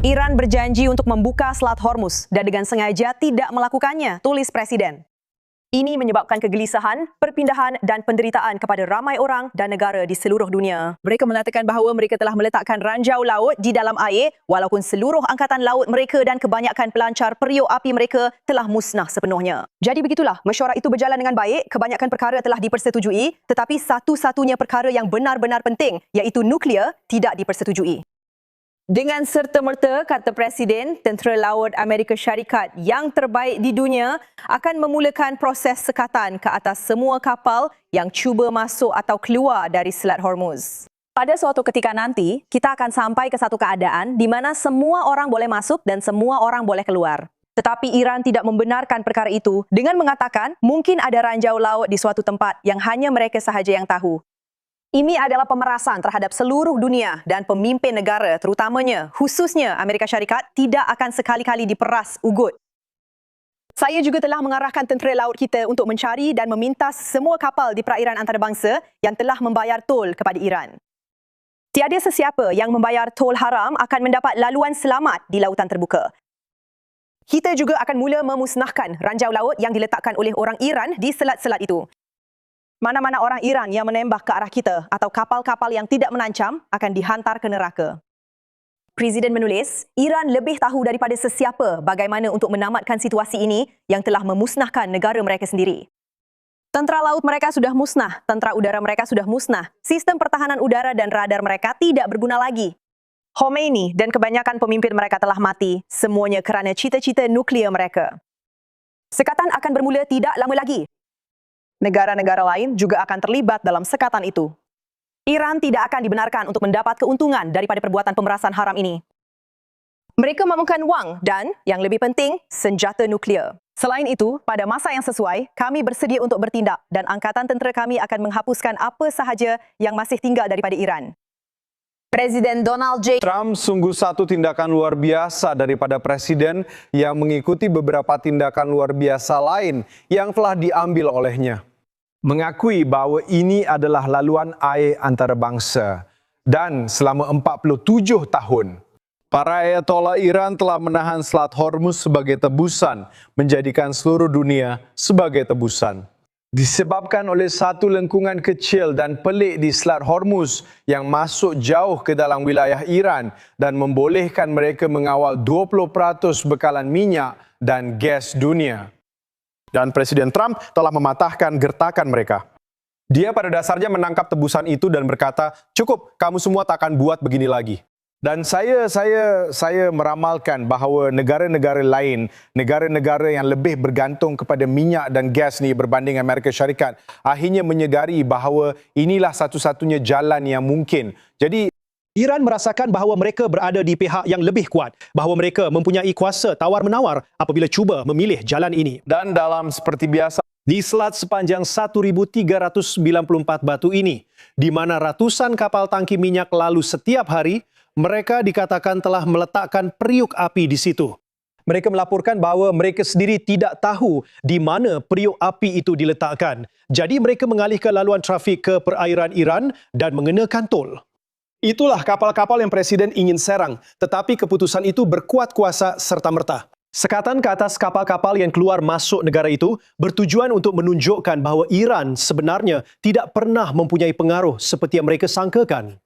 Iran berjanji untuk membuka Selat Hormuz dan dengan sengaja tidak melakukannya, tulis Presiden. Ini menyebabkan kegelisahan, perpindahan dan penderitaan kepada ramai orang dan negara di seluruh dunia. Mereka mengatakan bahawa mereka telah meletakkan ranjau laut di dalam air walaupun seluruh angkatan laut mereka dan kebanyakan pelancar periuk api mereka telah musnah sepenuhnya. Jadi begitulah, mesyuarat itu berjalan dengan baik, kebanyakan perkara telah dipersetujui, tetapi satu-satunya perkara yang benar-benar penting iaitu nuklear tidak dipersetujui. Dengan serta-merta, kata Presiden, Tentera Laut Amerika Syarikat yang terbaik di dunia akan memulakan proses sekatan ke atas semua kapal yang cuba masuk atau keluar dari Selat Hormuz. Pada suatu ketika nanti, kita akan sampai ke satu keadaan di mana semua orang boleh masuk dan semua orang boleh keluar. Tetapi Iran tidak membenarkan perkara itu dengan mengatakan mungkin ada ranjau laut di suatu tempat yang hanya mereka sahaja yang tahu. Ini adalah pemerasan terhadap seluruh dunia dan pemimpin negara terutamanya, khususnya Amerika Syarikat, tidak akan sekali-kali diperas ugut. Saya juga telah mengarahkan tentera laut kita untuk mencari dan memintas semua kapal di perairan antarabangsa yang telah membayar tol kepada Iran. Tiada sesiapa yang membayar tol haram akan mendapat laluan selamat di lautan terbuka. Kita juga akan mula memusnahkan ranjau laut yang diletakkan oleh orang Iran di selat-selat itu. Mana-mana orang Iran yang menembak ke arah kita atau kapal-kapal yang tidak menancam akan dihantar ke neraka. Presiden menulis, Iran lebih tahu daripada sesiapa bagaimana untuk menamatkan situasi ini yang telah memusnahkan negara mereka sendiri. Tentera laut mereka sudah musnah, tentera udara mereka sudah musnah, sistem pertahanan udara dan radar mereka tidak berguna lagi. Khomeini dan kebanyakan pemimpin mereka telah mati, semuanya kerana cita-cita nuklear mereka. Sekatan akan bermula tidak lama lagi. Negara-negara lain juga akan terlibat dalam sekatan itu. Iran tidak akan dibenarkan untuk mendapat keuntungan daripada perbuatan pemerasan haram ini. Mereka memerlukan wang dan, yang lebih penting, senjata nuklear. Selain itu, pada masa yang sesuai, kami bersedia untuk bertindak dan angkatan tentera kami akan menghapuskan apa sahaja yang masih tinggal daripada Iran. Presiden Donald J. Trump sungguh satu tindakan luar biasa daripada presiden yang mengikuti beberapa tindakan luar biasa lain yang telah diambil olehnya. Mengakui bahawa ini adalah laluan air antarabangsa dan selama 47 tahun, para Ayatollah Iran telah menahan Selat Hormuz sebagai tebusan, menjadikan seluruh dunia sebagai tebusan. Disebabkan oleh satu lengkungan kecil dan pelik di Selat Hormuz yang masuk jauh ke dalam wilayah Iran dan membolehkan mereka mengawal 20% bekalan minyak dan gas dunia. Dan Presiden Trump telah mematahkan gertakan mereka. Dia pada dasarnya menangkap tebusan itu dan berkata, cukup, kamu semua takkan buat begini lagi. Dan saya meramalkan bahawa negara-negara lain, negara-negara yang lebih bergantung kepada minyak dan gas ni berbanding Amerika Syarikat, akhirnya menyedari bahawa inilah satu-satunya jalan yang mungkin. Jadi Iran merasakan bahawa mereka berada di pihak yang lebih kuat, bahawa mereka mempunyai kuasa tawar-menawar apabila cuba memilih jalan ini. Dan dalam seperti biasa, di selat sepanjang 1,394 batu ini, di mana ratusan kapal tangki minyak lalu setiap hari, mereka dikatakan telah meletakkan periuk api di situ. Mereka melaporkan bahawa mereka sendiri tidak tahu di mana periuk api itu diletakkan. Jadi mereka mengalihkan laluan trafik ke perairan Iran dan mengenakan tol. Itulah kapal-kapal yang Presiden ingin serang, tetapi keputusan itu berkuat kuasa serta-merta. Sekatan ke atas kapal-kapal yang keluar masuk negara itu bertujuan untuk menunjukkan bahawa Iran sebenarnya tidak pernah mempunyai pengaruh seperti yang mereka sangkakan.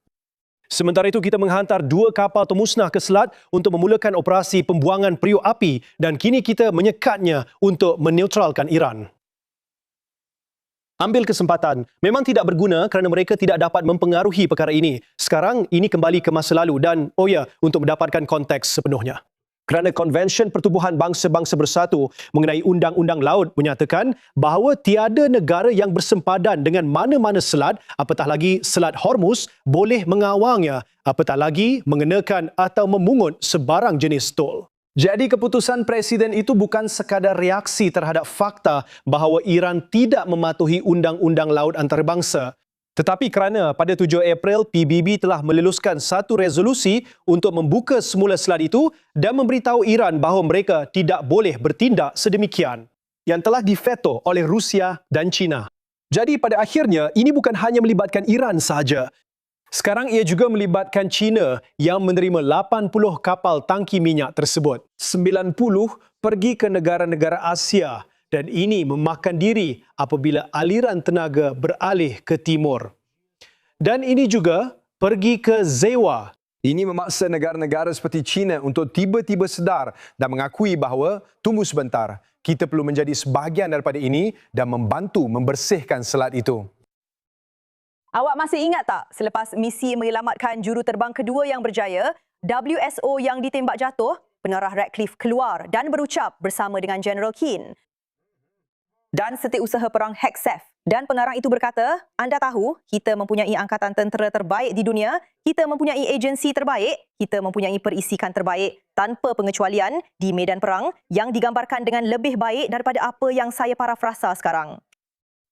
Sementara itu, kita menghantar 2 kapal pemusnah ke selat untuk memulakan operasi pembuangan periuk api dan kini kita menyekatnya untuk meneutralkan Iran. Ambil kesempatan. Memang tidak berguna kerana mereka tidak dapat mempengaruhi perkara ini. Sekarang ini kembali ke masa lalu dan, untuk mendapatkan konteks sepenuhnya. Kerana Konvensyen Pertubuhan Bangsa-Bangsa Bersatu mengenai Undang-Undang Laut menyatakan bahawa tiada negara yang bersempadan dengan mana-mana selat, apatah lagi Selat Hormuz, boleh mengawalnya, apatah lagi mengenakan atau memungut sebarang jenis tol. Jadi keputusan Presiden itu bukan sekadar reaksi terhadap fakta bahawa Iran tidak mematuhi Undang-Undang Laut Antarabangsa. Tetapi kerana pada 7 April PBB telah meluluskan satu resolusi untuk membuka semula selat itu dan memberitahu Iran bahawa mereka tidak boleh bertindak sedemikian, yang telah diveto oleh Rusia dan China. Jadi pada akhirnya ini bukan hanya melibatkan Iran sahaja. Sekarang ia juga melibatkan China yang menerima 80 kapal tangki minyak tersebut. 90 pergi ke negara-negara Asia dan ini memakan diri apabila aliran tenaga beralih ke timur. Dan ini juga pergi ke Zewa. Ini memaksa negara-negara seperti China untuk tiba-tiba sedar dan mengakui bahawa tunggu sebentar, kita perlu menjadi sebahagian daripada ini dan membantu membersihkan selat itu. Awak masih ingat tak selepas misi menyelamatkan juruterbang kedua yang berjaya, WSO yang ditembak jatuh, pengarah Radcliffe keluar dan berucap bersama dengan General Keane dan Setiausaha Perang Hegseth. Dan pengarang itu berkata, anda tahu, kita mempunyai angkatan tentera terbaik di dunia, kita mempunyai agensi terbaik, kita mempunyai perisikan terbaik tanpa pengecualian di medan perang yang digambarkan dengan lebih baik daripada apa yang saya parafrasa sekarang.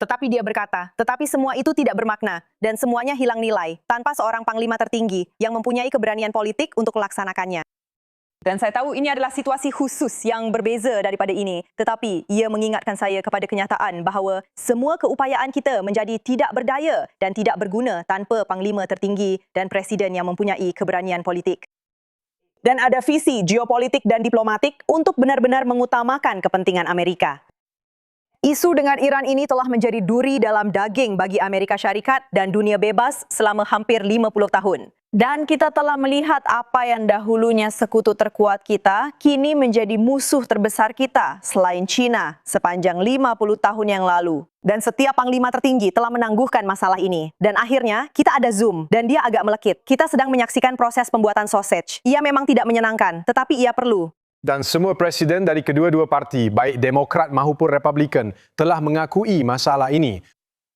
Tetapi dia berkata, tetapi semua itu tidak bermakna dan semuanya hilang nilai tanpa seorang panglima tertinggi yang mempunyai keberanian politik untuk melaksanakannya. Dan saya tahu ini adalah situasi khusus yang berbeza daripada ini, tetapi ia mengingatkan saya kepada kenyataan bahawa semua keupayaan kita menjadi tidak berdaya dan tidak berguna tanpa panglima tertinggi dan presiden yang mempunyai keberanian politik. Dan ada visi geopolitik dan diplomatik untuk benar-benar mengutamakan kepentingan Amerika. Isu dengan Iran ini telah menjadi duri dalam daging bagi Amerika Syarikat dan dunia bebas selama hampir 50 tahun. Dan kita telah melihat apa yang dahulunya sekutu terkuat kita, kini menjadi musuh terbesar kita selain China sepanjang 50 tahun yang lalu. Dan setiap panglima tertinggi telah menangguhkan masalah ini. Dan akhirnya kita ada Zoom dan dia agak melekit. Kita sedang menyaksikan proses pembuatan sausage. Ia memang tidak menyenangkan, tetapi ia perlu. Dan semua presiden dari kedua-dua parti, baik Demokrat maupun Republikan, telah mengakui masalah ini.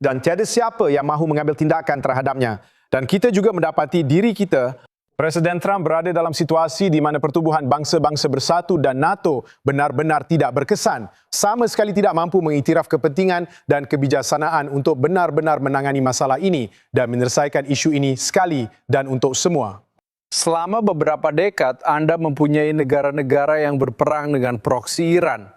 Dan tiada siapa yang mahu mengambil tindakan terhadapnya. Dan kita juga mendapati diri kita, Presiden Trump berada dalam situasi di mana pertubuhan bangsa-bangsa bersatu dan NATO benar-benar tidak berkesan. Sama sekali tidak mampu mengiktiraf kepentingan dan kebijaksanaan untuk benar-benar menangani masalah ini dan menyelesaikan isu ini sekali dan untuk semua. Selama beberapa dekad, anda mempunyai negara-negara yang berperang dengan proksi Iran.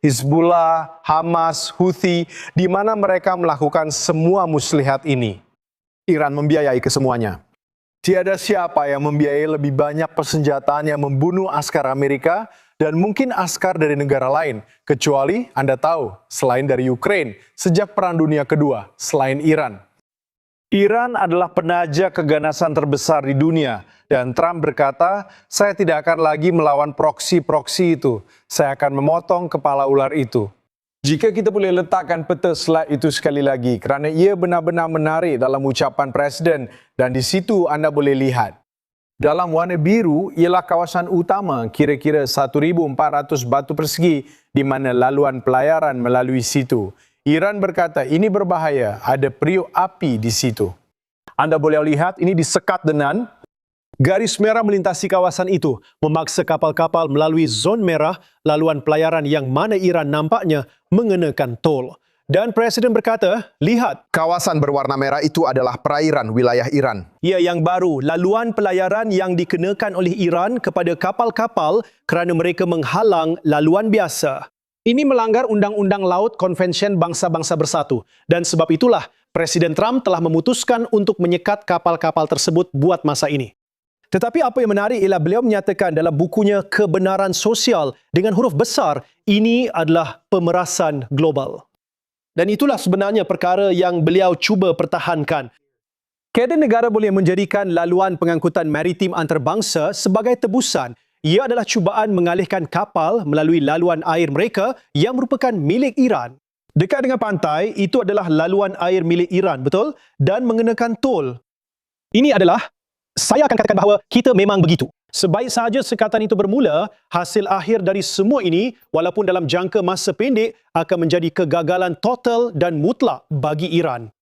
Hizbullah, Hamas, Houthi, di mana mereka melakukan semua muslihat ini. Iran membiayai kesemuanya. Tiada siapa yang membiayai lebih banyak persenjataan yang membunuh askar Amerika dan mungkin askar dari negara lain, kecuali Anda tahu, selain dari Ukraine, sejak Perang Dunia Kedua, selain Iran. Iran adalah penaja keganasan terbesar di dunia dan Trump berkata, saya tidak akan lagi melawan proksi-proksi itu. Saya akan memotong kepala ular itu. Jika kita boleh letakkan peta slide itu sekali lagi kerana ia benar-benar menarik dalam ucapan Presiden dan di situ anda boleh lihat. Dalam warna biru ialah kawasan utama kira-kira 1,400 batu persegi di mana laluan pelayaran melalui situ. Iran berkata ini berbahaya, ada periuk api di situ. Anda boleh lihat ini disekat dengan garis merah melintasi kawasan itu, memaksa kapal-kapal melalui zon merah laluan pelayaran yang mana Iran nampaknya mengenakan tol. Dan Presiden berkata, lihat, kawasan berwarna merah itu adalah perairan wilayah Iran. ia yang baru, laluan pelayaran yang dikenakan oleh Iran kepada kapal-kapal kerana mereka menghalang laluan biasa. Ini melanggar Undang-Undang Laut Konvensyen Bangsa-Bangsa Bersatu dan sebab itulah Presiden Trump telah memutuskan untuk menyekat kapal-kapal tersebut buat masa ini. Tetapi apa yang menarik ialah beliau menyatakan dalam bukunya Kebenaran Sosial dengan huruf besar, ini adalah pemerasan global. Dan itulah sebenarnya perkara yang beliau cuba pertahankan. Tiada negara boleh menjadikan laluan pengangkutan maritim antarabangsa sebagai tebusan. Ia adalah cubaan mengalihkan kapal melalui laluan air mereka yang merupakan milik Iran. Dekat dengan pantai, itu adalah laluan air milik Iran, betul? Dan mengenakan tol. Ini adalah, saya akan katakan bahawa kita memang begitu. Sebaik sahaja sekatan itu bermula, hasil akhir dari semua ini, walaupun dalam jangka masa pendek, akan menjadi kegagalan total dan mutlak bagi Iran.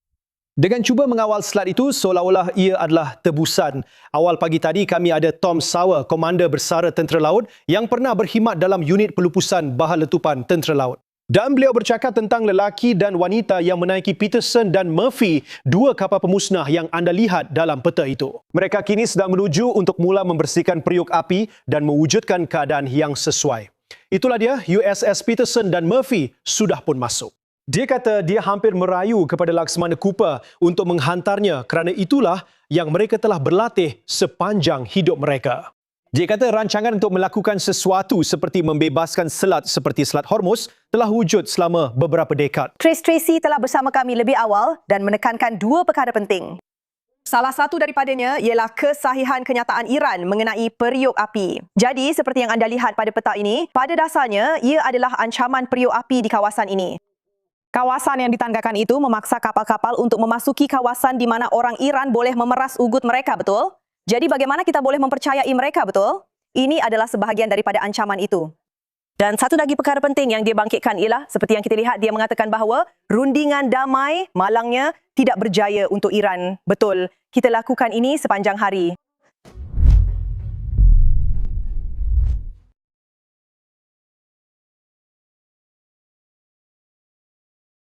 Dengan cuba mengawal slide itu, seolah-olah ia adalah tebusan. Awal pagi tadi, kami ada Tom Sawyer, Komander Bersara Tentera Laut yang pernah berkhidmat dalam unit pelupusan bahan letupan Tentera Laut. Dan beliau bercakap tentang lelaki dan wanita yang menaiki Peterson dan Murphy, dua kapal pemusnah yang anda lihat dalam peta itu. Mereka kini sedang menuju untuk mula membersihkan periuk api dan mewujudkan keadaan yang sesuai. Itulah dia, USS Peterson dan Murphy sudah pun masuk. Dia kata dia hampir merayu kepada Laksamana Cooper untuk menghantarnya kerana itulah yang mereka telah berlatih sepanjang hidup mereka. Dia kata rancangan untuk melakukan sesuatu seperti membebaskan selat seperti Selat Hormuz telah wujud selama beberapa dekad. Trace Tracy telah bersama kami lebih awal dan menekankan dua perkara penting. Salah satu daripadanya ialah kesahihan kenyataan Iran mengenai periuk api. Jadi, seperti yang anda lihat pada peta ini, pada dasarnya ia adalah ancaman periuk api di kawasan ini. Kawasan yang ditanggakan itu memaksa kapal-kapal untuk memasuki kawasan di mana orang Iran boleh memeras ugut mereka, betul? Jadi bagaimana kita boleh mempercayai mereka, betul? Ini adalah sebahagian daripada ancaman itu. Dan satu lagi perkara penting yang dia bangkitkan ialah, seperti yang kita lihat, dia mengatakan bahawa rundingan damai malangnya tidak berjaya untuk Iran. Betul, kita lakukan ini sepanjang hari.